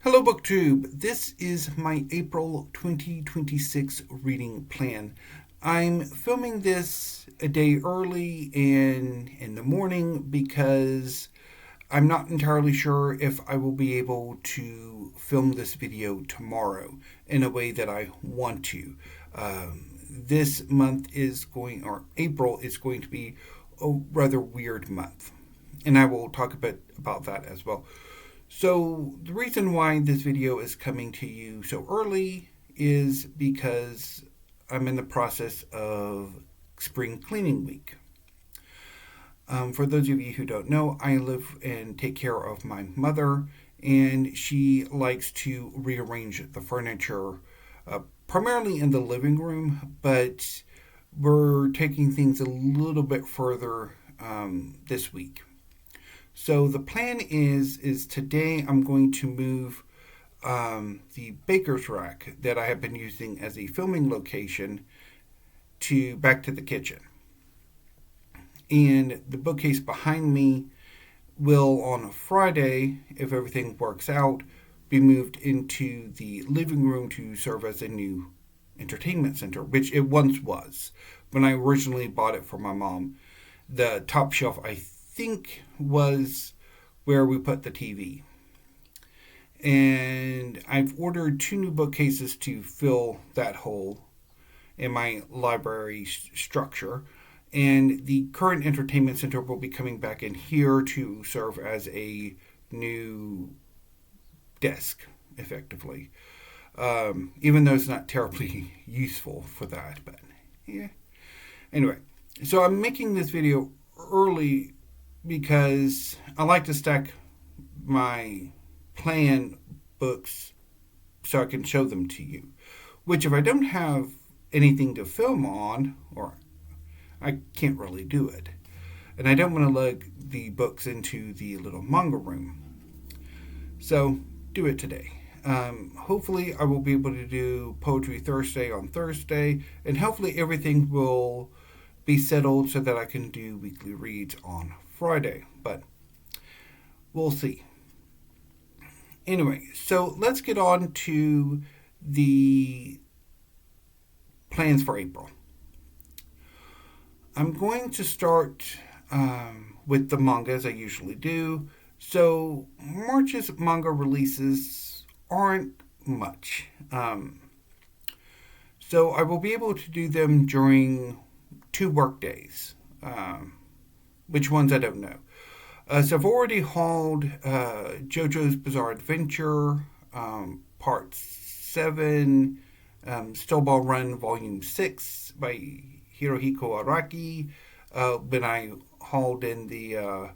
Hello BookTube, this is my April 2026 reading plan. I'm filming this a day early and in the morning because I'm not entirely sure if I will be able to film this video tomorrow in a way that I want to. This month April is going to be a rather weird month, and I will talk a bit about that as well. So the reason why this video is coming to you so early is because I'm in the process of spring cleaning week. For those of you who don't know, I live and take care of my mother, and she likes to rearrange the furniture, primarily in the living room, but we're taking things a little bit further this week. So the plan is today I'm going to move the baker's rack that I have been using as a filming location back to the kitchen. And the bookcase behind me will, on a Friday, if everything works out, be moved into the living room to serve as a new entertainment center, which it once was. When I originally bought it for my mom, the top shelf, I think, was where we put the TV. And I've ordered 2 new bookcases to fill that hole in my library structure. And the current entertainment center will be coming back in here to serve as a new desk, effectively. Even though it's not terribly useful for that, but yeah. Anyway, so I'm making this video early because I like to stack my plan books so I can show them to you. Which, if I don't have anything to film on, or I can't really do it. And I don't want to lug the books into the little manga room. So, do it today. Hopefully I will be able to do Poetry Thursday on Thursday, and hopefully everything will be settled so that I can do weekly reads on Friday, but we'll see. Anyway, so let's get on to the plans for April. I'm going to start with the manga as I usually do. So March's manga releases aren't much. So I will be able to do them during 2 work days. Which ones I don't know. So I've already hauled JoJo's Bizarre Adventure, Part 7, Snowball Run Volume 6 by Hirohiko Araki. When I hauled in the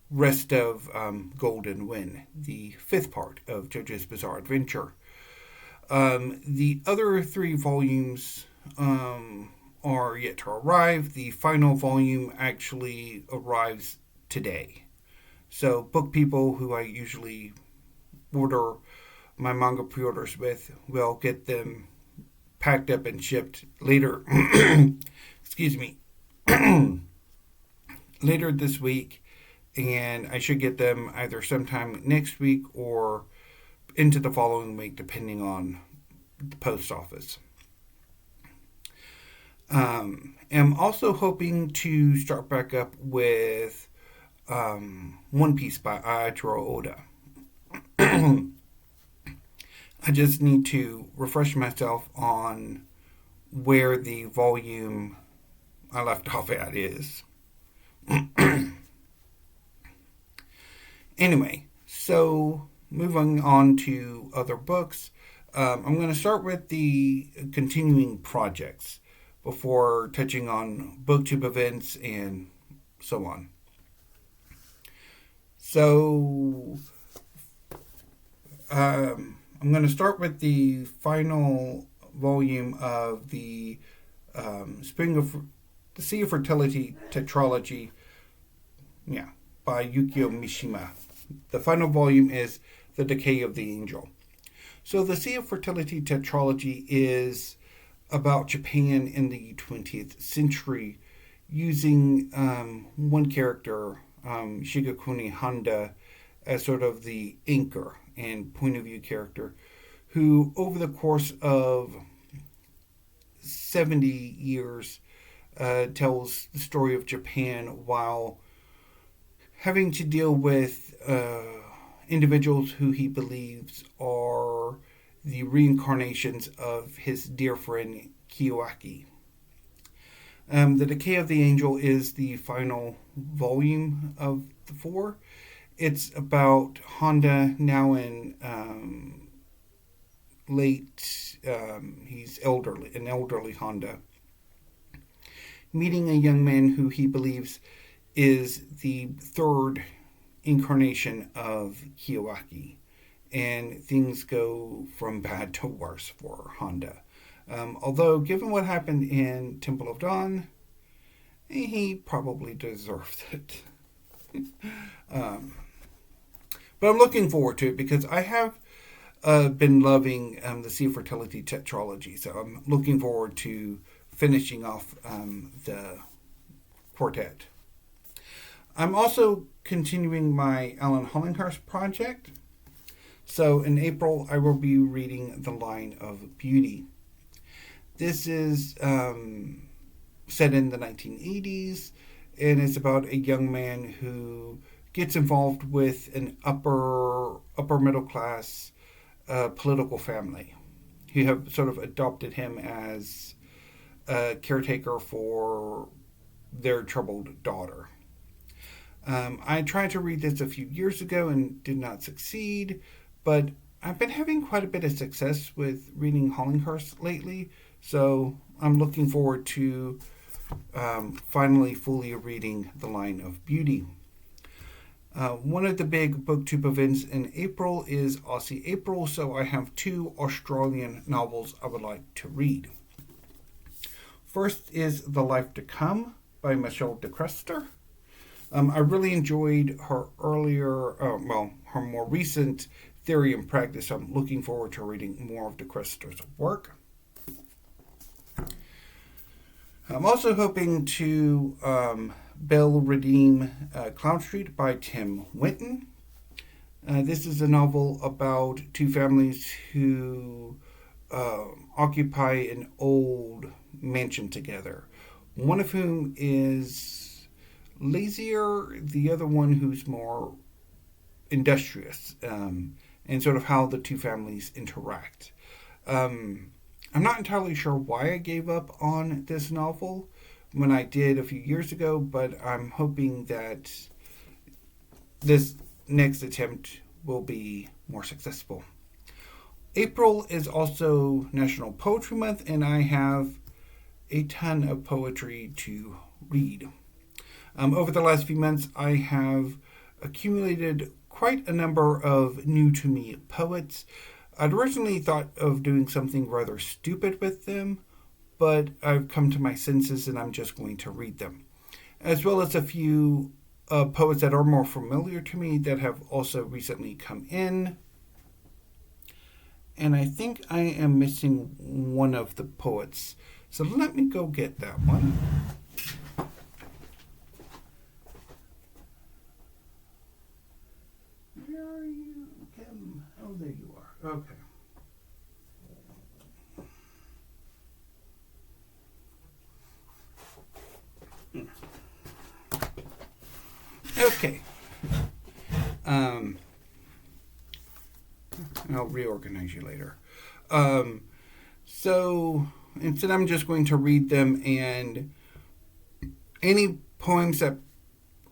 rest of Golden Wind, the 5th part of JoJo's Bizarre Adventure. The other 3 volumes are yet to arrive. The final volume actually arrives today. So book people who I usually order my manga pre-orders with will get them packed up and shipped later. Excuse me. Later this week, and I should get them either sometime next week or into the following week, depending on the post office. I'm also hoping to start back up with One Piece by Eiichiro Oda. I just need to refresh myself on where the volume I left off at is. Anyway, so moving on to other books, I'm going to start with the continuing projects before touching on BookTube events and so on. So, I'm going to start with the final volume of the Sea of Fertility tetralogy, by Yukio Mishima. The final volume is The Decay of the Angel. So the Sea of Fertility tetralogy is about Japan in the 20th century using one character, Shigekuni Honda, as sort of the anchor and point of view character who, over the course of 70 years, tells the story of Japan while having to deal with individuals who he believes are the reincarnations of his dear friend Kiyoaki. The Decay of the Angel is the final volume of the four. It's about Honda, now in he's an elderly Honda, meeting a young man who he believes is the third incarnation of Kiyoaki. And things go from bad to worse for Honda. Although, given what happened in Temple of Dawn, he probably deserved it. But I'm looking forward to it because I have been loving the Sea of Fertility tetralogy. So I'm looking forward to finishing off the quartet. I'm also continuing my Alan Hollinghurst project. So in April, I will be reading The Line of Beauty. This is set in the 1980s, and it's about a young man who gets involved with an upper middle class political family who have sort of adopted him as a caretaker for their troubled daughter. I tried to read this a few years ago and did not succeed, but I've been having quite a bit of success with reading Hollinghurst lately, so I'm looking forward to finally fully reading The Line of Beauty. One of the big booktube events in April is Aussie April, so I have 2 Australian novels I would like to read. First is The Life to Come by Michelle de Krester. I really enjoyed her her more recent Theory and Practice. I'm looking forward to reading more of de Krester's work. I'm also hoping to redeem Cloudstreet by Tim Winton. This is a novel about 2 families who occupy an old mansion together. One of whom is lazier, the other one who's more industrious, and sort of how the 2 families interact. I'm not entirely sure why I gave up on this novel when I did a few years ago, but I'm hoping that this next attempt will be more successful. April is also National Poetry Month, and I have a ton of poetry to read. Over the last few months, I have accumulated quite a number of new-to-me poets. I'd originally thought of doing something rather stupid with them, but I've come to my senses and I'm just going to read them. As well as a few poets that are more familiar to me that have also recently come in. And I think I am missing one of the poets. So let me go get that one. Where are you, Kim? Oh, there you are. Okay. Okay. I'll reorganize you later. So instead I'm just going to read them, and any poems that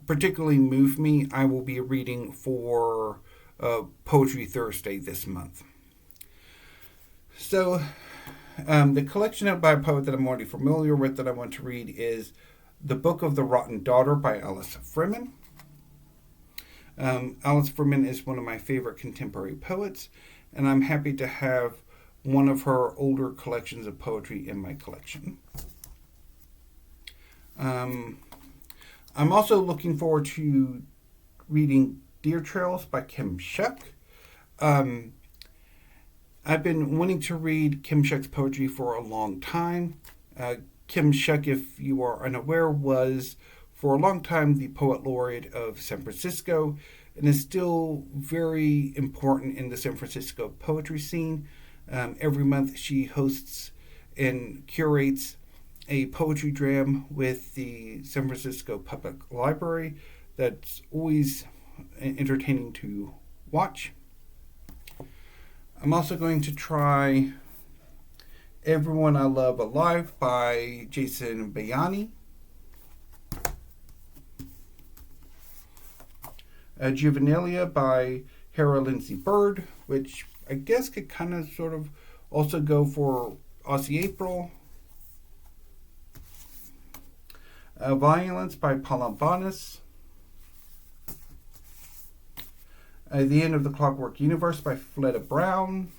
particularly move me, I will be reading for Poetry Thursday this month. So the collection by a poet that I'm already familiar with that I want to read is The Book of the Rotten Daughter by Alice Friman. Alice Friman is one of my favorite contemporary poets, and I'm happy to have one of her older collections of poetry in my collection. I'm also looking forward to reading Deer Trails by Kim Shuck. I've been wanting to read Kim Shuck's poetry for a long time. Kim Shuck, if you are unaware, was for a long time the poet laureate of San Francisco. and is still very important in the San Francisco poetry scene. Every month she hosts and curates a poetry jam with the San Francisco Public Library that's always entertaining to watch. I'm also going to try Everyone I Love Alive by Jason Bayani. Juvenilia by Hera Lindsay Bird, which I guess could kind of sort of also go for Aussie April. Violence by Paula Bohnice. The End of the Clockwork Universe by Fleda Brown.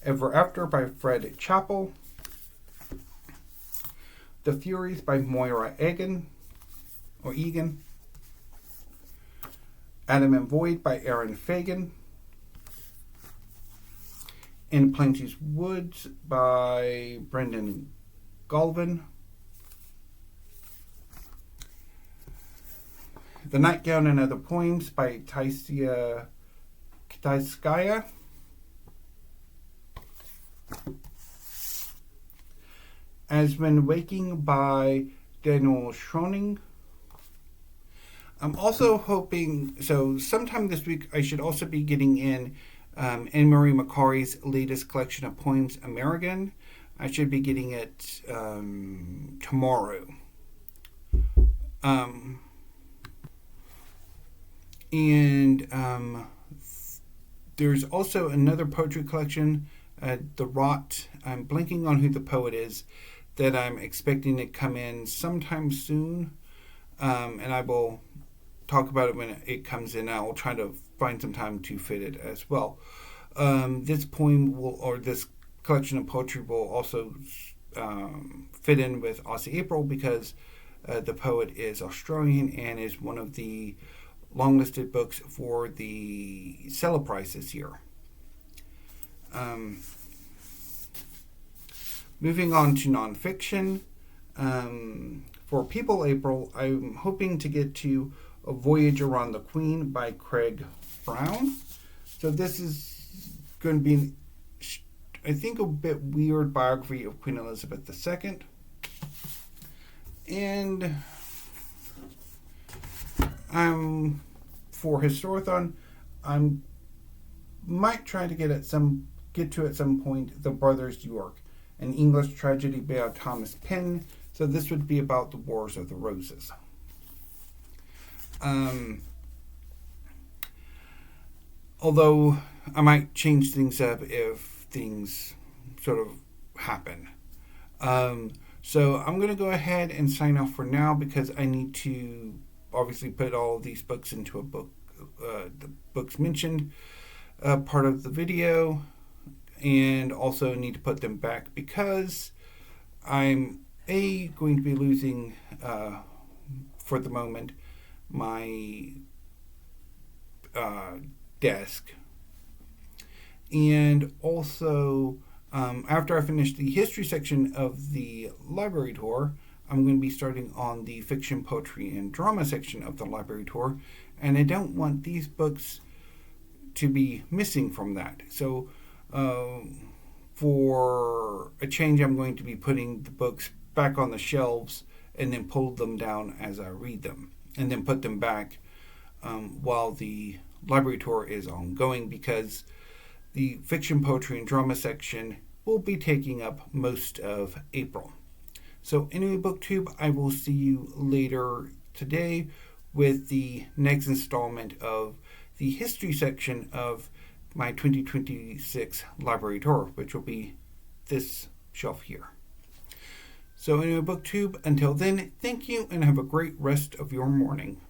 Ever After by Fred Chappell. The Furies by Moira Egan. Adam and Void by Aaron Fagan. In Plenty's Woods by Brendan Galvin. The Nightgown and Other Poems by Taisia Kitaiskaia. As Been Waking by Daniel Schonning. I'm also hoping, so sometime this week I should also be getting in Anne-Marie Macari's latest collection of poems, Amerigun. I should be getting it tomorrow. There's also another poetry collection, The Rot. I'm blanking on who the poet is, that I'm expecting to come in sometime soon. And I will talk about it when it comes in. I will try to find some time to fit it as well. This poem this collection of poetry will also fit in with Aussie April because the poet is Australian and is one of the long-listed books for the Seller Prize this year. Moving on to nonfiction. For People April, I'm hoping to get to A Voyage Around the Queen by Craig Brown. So this is going to be, I think, a bit weird biography of Queen Elizabeth II. And for Historathon, I might try to get to at some point The Brothers York, an English tragedy by Thomas Penn. So this would be about the Wars of the Roses. Although I might change things up if things sort of happen. So I'm going to go ahead and sign off for now because I need to obviously put all of these books into a book, the books mentioned part of the video, and also need to put them back because I'm going to be losing for the moment my desk, and also after I finish the history section of the library tour, I'm going to be starting on the fiction, poetry, and drama section of the library tour, and I don't want these books to be missing from that. So for a change, I'm going to be putting the books back on the shelves and then pull them down as I read them, and then put them back while the library tour is ongoing, because the fiction, poetry, and drama section will be taking up most of April. So anyway, BookTube, I will see you later today with the next installment of the history section of my 2026 library tour, which will be this shelf here. So anyway, BookTube, until then, thank you and have a great rest of your morning.